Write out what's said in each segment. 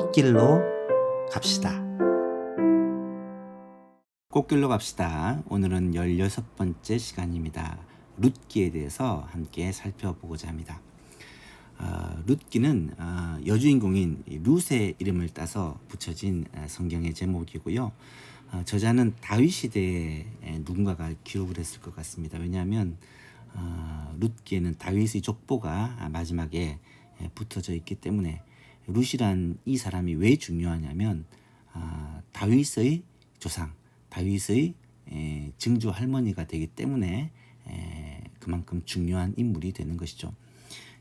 꽃길로 갑시다. 꽃길로 갑시다. 오늘은 16번째 시간입니다. 룻기에 대해서 함께 살펴보고자 합니다. 룻기는 여주인공인 룻의 이름을 따서 붙여진 성경의 제목이고요. 저자는 다윗 시대에 누군가가 기록을 했을 것 같습니다. 왜냐하면 룻기에는 다윗의 족보가 마지막에 붙어져 있기 때문에 룻이란 이 사람이 왜 중요하냐면 다윗의 조상, 다윗의 증조 할머니가 되기 때문에 그만큼 중요한 인물이 되는 것이죠.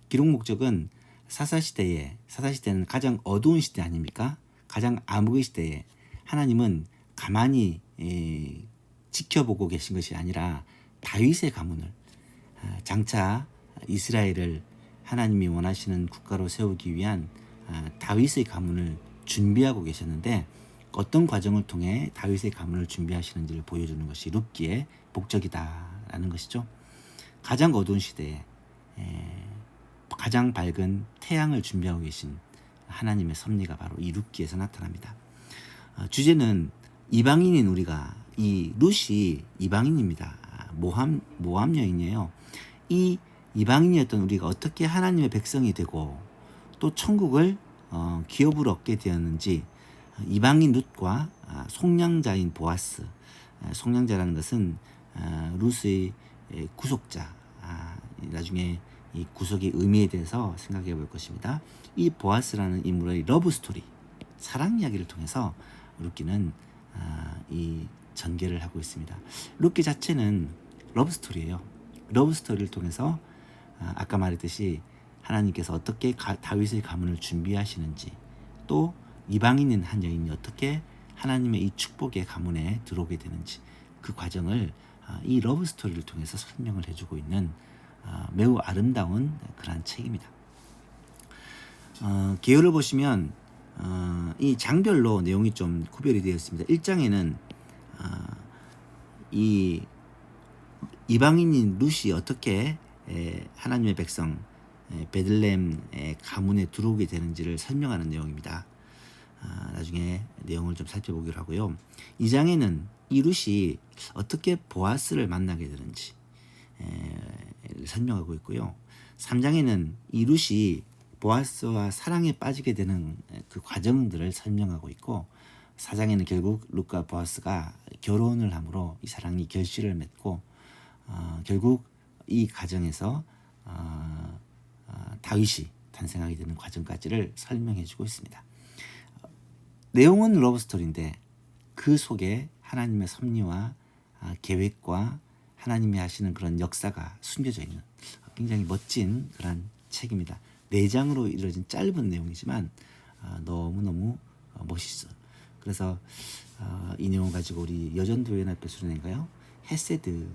기록 목적은 사사시대는 가장 어두운 시대 아닙니까? 가장 암흑의 시대에 하나님은 가만히 지켜보고 계신 것이 아니라 다윗의 가문을 장차 이스라엘을 하나님이 원하시는 국가로 세우기 위한 다윗의 가문을 준비하고 계셨는데 어떤 과정을 통해 다윗의 가문을 준비하시는지를 보여주는 것이 룻기의 목적이다라는 것이죠. 가장 어두운 시대에 가장 밝은 태양을 준비하고 계신 하나님의 섭리가 바로 이 룻기에서 나타납니다. 주제는 이방인인 우리가, 이 룻이 이방인입니다. 모함 여인이에요. 이 이방인이었던 우리가 어떻게 하나님의 백성이 되고 또 천국을 기업으로 얻게 되었는지, 이방인 룻과 속량자인 보아스, 속량자라는 것은 룻의 구속자, 나중에 이 구속의 의미에 대해서 생각해 볼 것입니다. 이 보아스라는 인물의 러브 스토리, 사랑 이야기를 통해서 룻기는 이 전개를 하고 있습니다. 룻기 자체는 러브 스토리예요. 러브 스토리를 통해서 아까 말했듯이 하나님께서 어떻게 다윗의 가문을 준비하시는지, 또 이방인인 한 여인이 어떻게 하나님의 이 축복의 가문에 들어오게 되는지, 그 과정을 이 러브 스토리를 통해서 설명을 해주고 있는 매우 아름다운 그러한 책입니다. 개요를 보시면 이 장별로 내용이 좀 구별이 되어 있습니다. 1장에는 이 이방인인 룻이 어떻게 하나님의 백성 베들레헴의 가문에 들어오게 되는지를 설명하는 내용입니다. 나중에 내용을 좀 살펴보기로 하고요. 2장에는 이 룻이 어떻게 보아스를 만나게 되는지 설명하고 있고요. 3장에는 이 룻이 보아스와 사랑에 빠지게 되는 그 과정들을 설명하고 있고, 4장에는 결국 룻과 보아스가 결혼을 함으로 이 사랑이 결실을 맺고 결국 이 가정에서 다윗이 탄생하게 되는 과정까지를 설명해 주고 있습니다. 내용은 러브스토리인데 그 속에 하나님의 섭리와 계획과 하나님이 하시는 그런 역사가 숨겨져 있는 굉장히 멋진 그런 책입니다. 4장으로 이루어진 짧은 내용이지만 너무너무 멋있어요. 그래서 이 내용 가지고 우리 여전도연합회 수련회인가요? 헤세드,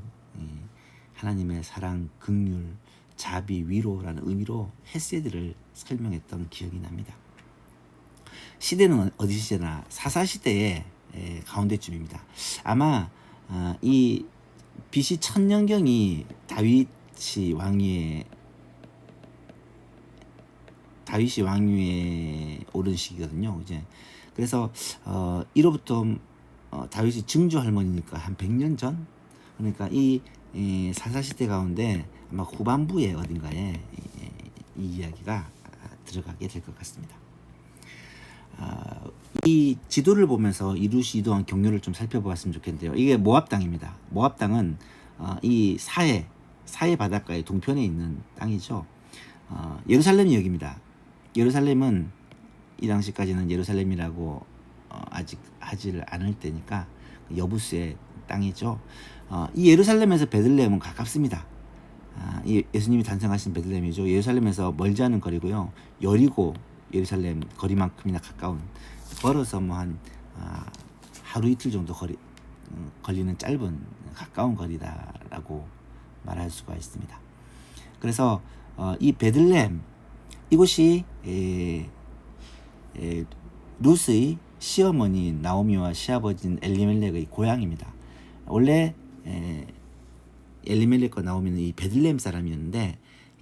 하나님의 사랑, 긍휼, 자비, 위로라는 의미로 헤세드를 설명했던 기억이 납니다. 시대는 어디 시대나 사사시대의 가운데쯤입니다. 아마 이 BC 1000년경이 다윗이 왕위에 오른 시기거든요. 이제 그래서 이로부터 다윗이 증조 할머니니까 한 100년 전, 그러니까 이 사사시대 가운데 아마 후반부에 어딘가에 이 이야기가 들어가게 될 것 같습니다. 이 지도를 보면서 이 룻이 이동한 경로를 좀 살펴보았으면 좋겠는데요. 이게 모압 땅입니다. 모압 땅은 이 사해 바닷가의 동편에 있는 땅이죠. 예루살렘이 여기입니다. 예루살렘은 이 당시까지는 예루살렘이라고 아직 하지를 않을 때니까 여부수의 땅이죠. 이 예루살렘에서 베들레헴은 가깝습니다. 이 예수님이 탄생하신 베들레헴이죠. 예루살렘에서 멀지 않은 거리고요. 여리고 예루살렘 거리만큼이나 가까운, 걸어서 뭐 한 하루 이틀 정도 걸리는 짧은 가까운 거리다라고 말할 수가 있습니다. 그래서 이 베들레헴, 이곳이 룻의 시어머니 나오미와 시아버지인 엘리멜렉의 고향입니다. 원래 엘리멜렉과 나오미는 이 베들레헴 사람이었는데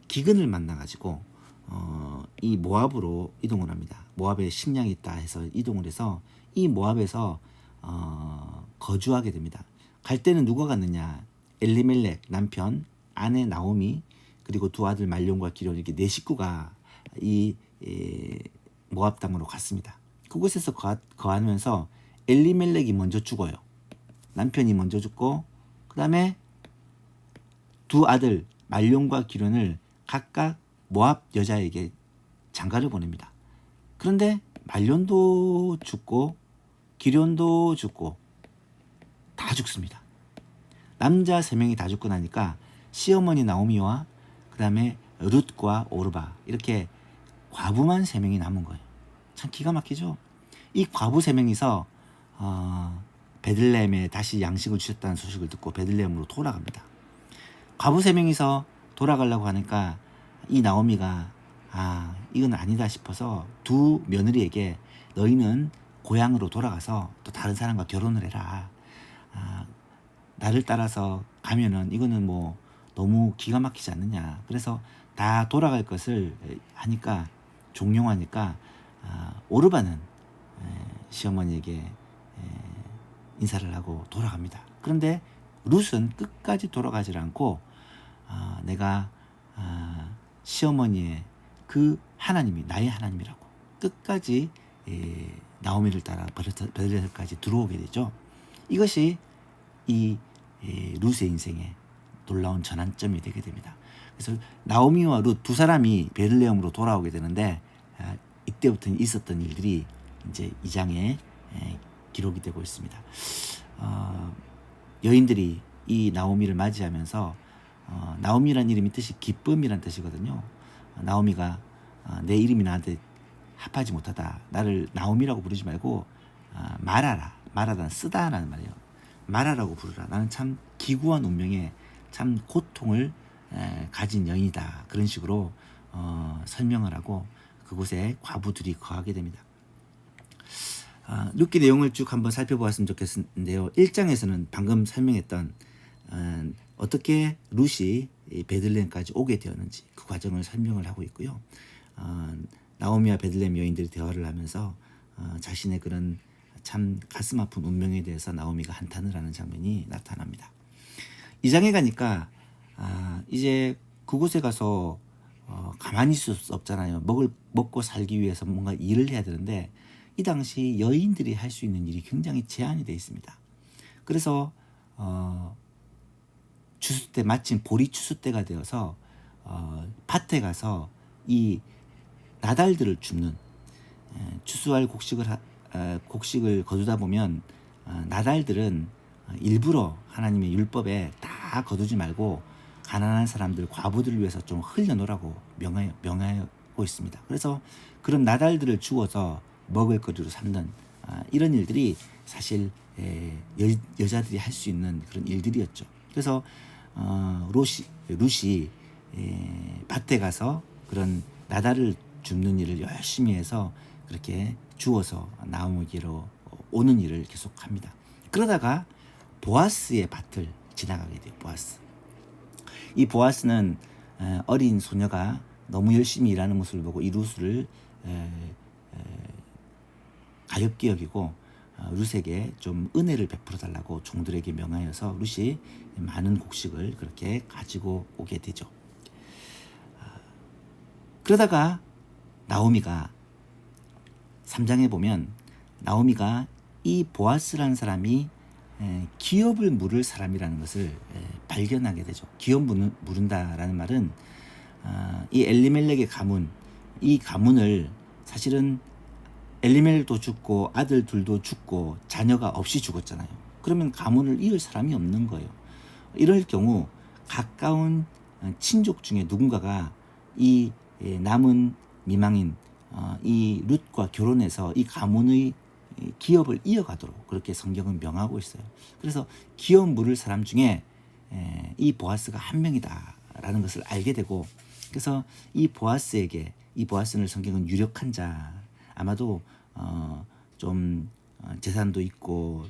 기근을 만나가지고 이 모압으로 이동을 합니다. 모압에 식량이 있다 해서 이동을 해서 이 모압에서 거주하게 됩니다. 갈 때는 누가 갔느냐? 엘리멜렉 남편, 아내 나오미, 그리고 두 아들 말론과 기럯, 이렇게 네 식구가 이 모압 땅으로 갔습니다. 그곳에서 거하면서 엘리멜렉이 먼저 죽어요. 남편이 먼저 죽고 그 다음에 두 아들 말론과 기럯을 각각 모압 여자에게 장가를 보냅니다. 그런데 말론도 죽고 기럯도 죽고 다 죽습니다. 남자 3명이 다 죽고 나니까 시어머니 나오미와 그 다음에 룻과 오르바, 이렇게 과부만 3명이 남은 거예요. 참 기가 막히죠. 이 과부 3명이서 베들레헴에 다시 양식을 주셨다는 소식을 듣고 베들레헴으로 돌아갑니다. 과부 3명이서 돌아가려고 하니까 이 나오미가 이건 아니다 싶어서 두 며느리에게 너희는 고향으로 돌아가서 또 다른 사람과 결혼을 해라. 나를 따라서 가면은 이거는 뭐 너무 기가 막히지 않느냐. 그래서 다 돌아갈 것을 하니까 종용하니까 오르바는 시어머니에게 인사를 하고 돌아갑니다. 그런데 룻은 끝까지 돌아가지 않고 내가 시어머니의 그 하나님이 나의 하나님이라고 끝까지 나오미를 따라 베들레헴까지 들어오게 되죠. 이것이 이 룻의 인생에 놀라운 전환점이 되게 됩니다. 그래서 나오미와 룻 두 사람이 베들레헴으로 돌아오게 되는데 이때부터 있었던 일들이 이제 2장에 기록이 되고 있습니다. 여인들이 이 나오미를 맞이하면서 나오미란 이름이 뜻이 기쁨이란 뜻이거든요. 나오미가 내 이름이 나한테 합하지 못하다. 나를 나오미라고 부르지 말고 말하라. 말하다 쓰다라는 말이에요. 말하라고 부르라. 나는 참 기구한 운명에 참 고통을 가진 여인이다. 그런 식으로 설명을 하고 그곳에 과부들이 거하게 됩니다. 룻기 내용을 쭉 한번 살펴보았으면 좋겠는데요. 1장에서는 방금 설명했던 어떻게 룻이 베들레헴까지 오게 되었는지 그 과정을 설명을 하고 있고요. 나오미와 베들레헴 여인들이 대화를 하면서 자신의 그런 참 가슴 아픈 운명에 대해서 나오미가 한탄을 하는 장면이 나타납니다. 2장에 가니까 이제 그곳에 가서 가만히 있을 수 없잖아요. 먹고 살기 위해서 뭔가 일을 해야 되는데 이 당시 여인들이 할 수 있는 일이 굉장히 제한이 되어 있습니다. 그래서 추수 때 마침 보리 추수 때가 되어서 밭에 가서 이 나달들을 줍는 추수할 곡식을 거두다 보면 나달들은 일부러 하나님의 율법에 다 거두지 말고 가난한 사람들, 과부들을 위해서 좀 흘려놓으라고 명하고 있습니다. 그래서 그런 나달들을 주워서 먹을거리로 삼는 이런 일들이 사실 여자들이 할 수 있는 그런 일들이었죠. 그래서 룻이 밭에 가서 그런 나달을 줍는 일을 열심히 해서 그렇게 주워서 나오미에게로 오는 일을 계속합니다. 그러다가 보아스의 밭을 지나가게 돼요. 보아스. 이 보아스는 어린 소녀가 너무 열심히 일하는 모습을 보고 이 룻을 가엾게 여기고 룻에게 좀 은혜를 베풀어 달라고 종들에게 명하여서 룻이 많은 곡식을 그렇게 가지고 오게 되죠. 그러다가 나오미가 3장에 보면 나오미가 이 보아스라는 사람이 기업을 물을 사람이라는 것을 발견하게 되죠. 기업 물은다라는 말은 이 엘리멜렉의 가문, 이 가문을 사실은 엘리멜렉도 죽고 아들 둘도 죽고 자녀가 없이 죽었잖아요. 그러면 가문을 이을 사람이 없는 거예요. 이럴 경우 가까운 친족 중에 누군가가 이 남은 미망인 이 룻과 결혼해서 이 가문의 기업을 이어가도록 그렇게 성경은 명하고 있어요. 그래서 기업 물을 사람 중에 이 보아스가 한 명이다라는 것을 알게 되고, 그래서 이 보아스는 성경은 유력한 자, 아마도 좀 재산도 있고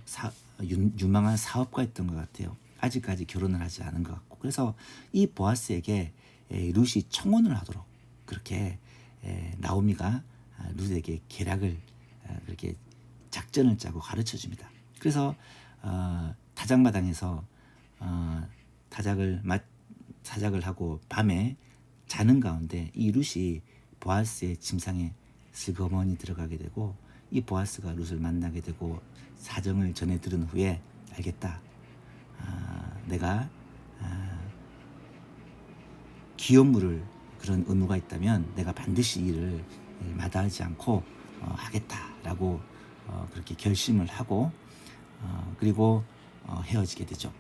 유망한 사업가였던 것 같아요. 아직까지 결혼을 하지 않은 것 같고, 그래서 이 보아스에게 룻이 청혼을 하도록 그렇게 나오미가 룻에게 계략을 그렇게 작전을 짜고 가르쳐 줍니다. 그래서 타작마당에서 사작을 하고 밤에 자는 가운데 이 룻이 보아스의 침상에 슬그머니 들어가게 되고 이 보아스가 룻을 만나게 되고 사정을 전해 들은 후에 알겠다. 내가 기업 물을 그런 의무가 있다면 내가 반드시 이를 마다하지 않고 하겠다라고 그렇게 결심을 하고 그리고 헤어지게 되죠.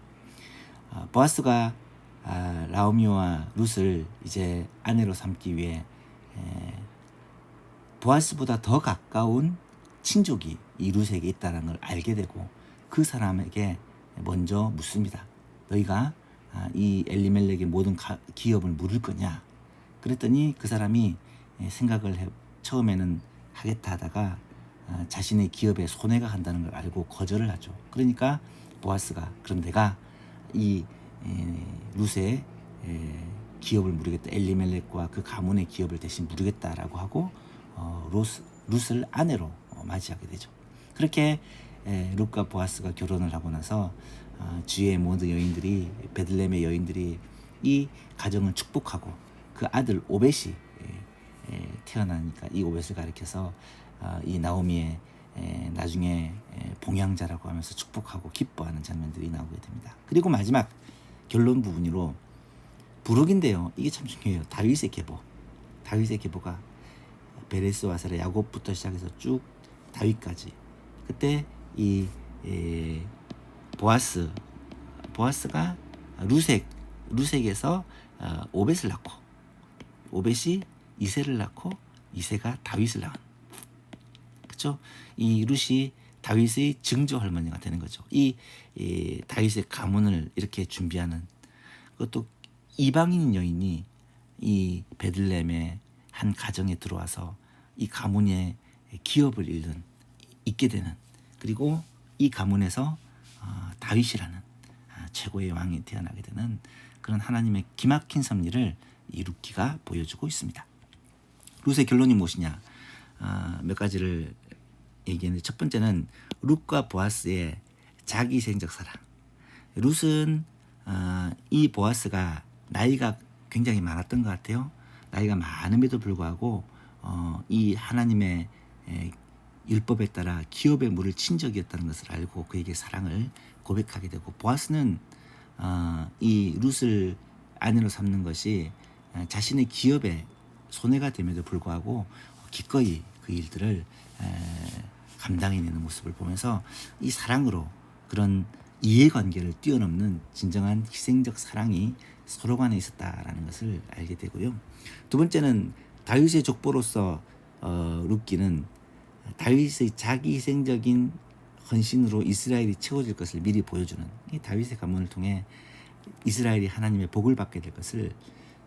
보아스가 나오미와 룻을 이제 아내로 삼기 위해 보아스보다 더 가까운 친족이 이 룻에게 있다는 걸 알게 되고 그 사람에게 먼저 묻습니다. 너희가 이 엘리멜렉의 모든 기업을 물을 거냐? 그랬더니 그 사람이 생각을 처음에는 하겠다 하다가 자신의 기업에 손해가 간다는 걸 알고 거절을 하죠. 그러니까 보아스가 그럼 내가 이 룻의 기업을 물으겠다. 엘리멜렉과 그 가문의 기업을 대신 물으겠다라고 하고 룻을 아내로 맞이하게 되죠. 그렇게 룻과 보아스가 결혼을 하고 나서 주위의 모든 여인들이 베들레헴의 여인들이 이 가정을 축복하고 그 아들 오벳이 태어나니까 이 오벳을 가리켜서 이 나오미의 나중에 봉양자라고 하면서 축복하고 기뻐하는 장면들이 나오게 됩니다. 그리고 마지막 결론 부분으로 부록인데요. 이게 참 중요해요. 다윗의 계보가 베레스 와사라 야곱부터 시작해서 쭉 다윗까지. 그때 이 보아스가 룻에게서 오벳을 낳고 오벳이 이새를 낳고 이새가 다윗을 낳은. 그렇죠? 이 룻이 다윗의 증조 할머니가 되는 거죠. 이 다윗의 가문을 이렇게 준비하는 그것도 이방인 여인이 이 베들레헴의 한 가정에 들어와서 이 가문의 기업을 잇게 되는 그리고 이 가문에서 다윗이라는 최고의 왕이 태어나게 되는 그런 하나님의 기막힌 섭리를 이 룻기가 보여주고 있습니다. 룻의 결론이 무엇이냐? 몇 가지를 얘기했는데 첫 번째는 룻과 보아스의 자기희생적 사랑. 룻은 이 보아스가 나이가 굉장히 많았던 것 같아요. 나이가 많음에도 불구하고 이 하나님의 율법에 따라 기업의 물을 친 적이었다는 것을 알고 그에게 사랑을 고백하게 되고 보아스는 이 룻을 아내로 삼는 것이 자신의 기업에 손해가 됨에도 불구하고 기꺼이 그 일들을 감당해내는 모습을 보면서 이 사랑으로 그런 이해관계를 뛰어넘는 진정한 희생적 사랑이 서로 간에 있었다라는 것을 알게 되고요. 두 번째는 다윗의 족보로서 룻기는 다윗의 자기 희생적인 헌신으로 이스라엘이 채워질 것을 미리 보여주는 이 다윗의 가문을 통해 이스라엘이 하나님의 복을 받게 될 것을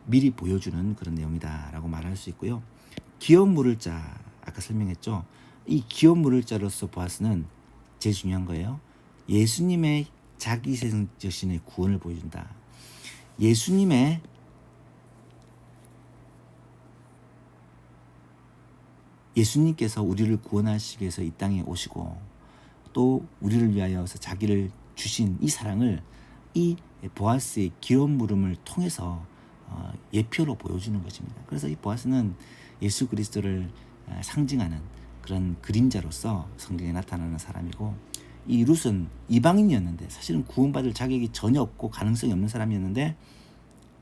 미리 보여주는 그런 내용이다라고 말할 수 있고요. 기업 물을 자 아까 설명했죠. 이 기업 물을 자로서 보아스는 제일 중요한 거예요. 예수님의 자기 희생적신의 구원을 보여준다. 예수님께서 우리를 구원하시기 위해서 이 땅에 오시고 또 우리를 위하여서 자기를 주신 이 사랑을 이 보아스의 기업 물음을 통해서 예표로 보여주는 것입니다. 그래서 이 보아스는 예수 그리스도를 상징하는 그런 그림자로서 성경에 나타나는 사람이고 이 룻은 이방인이었는데 사실은 구원받을 자격이 전혀 없고 가능성이 없는 사람이었는데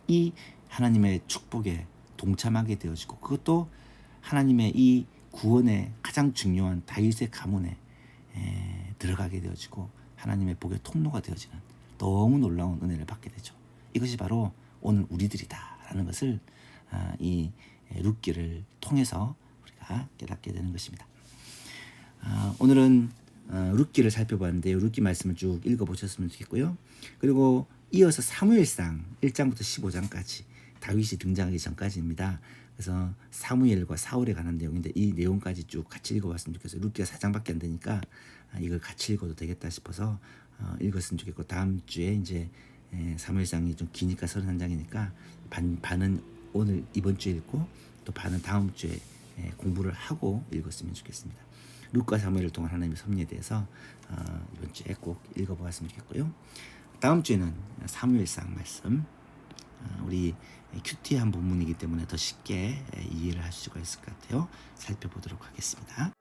이 하나님의 축복에 동참하게 되어지고 그것도 하나님의 이 구원의 가장 중요한 다윗의 가문에 들어가게 되어지고 하나님의 복의 통로가 되어지는 너무 놀라운 은혜를 받게 되죠. 이것이 바로 오늘 우리들이다라는 것을 이 룻기를 통해서 우리가 깨닫게 되는 것입니다. 오늘은 룻기를 살펴봤는데요. 룻기 말씀을 쭉 읽어보셨으면 좋겠고요. 그리고 이어서 사무엘상 1장부터 15장까지 다윗이 등장하기 전까지입니다. 그래서 사무엘과 사울에 관한 내용인데 이 내용까지 쭉 같이 읽어봤으면 좋겠어요. 룻기가 4장밖에 안 되니까 이걸 같이 읽어도 되겠다 싶어서 읽었으면 좋겠고 다음 주에 이제 사무엘상이 좀 기니까 31장이니까 반은 오늘 이번 주에 읽고 또 반은 다음 주에 공부를 하고 읽었으면 좋겠습니다. 루카 사무엘을 통한 하나님의 섭리에 대해서 이번 주에 꼭 읽어보았으면 좋겠고요. 다음 주에는 사무엘상 말씀, 우리 큐티한 본문이기 때문에 더 쉽게 이해를 할 수가 있을 것 같아요. 살펴보도록 하겠습니다.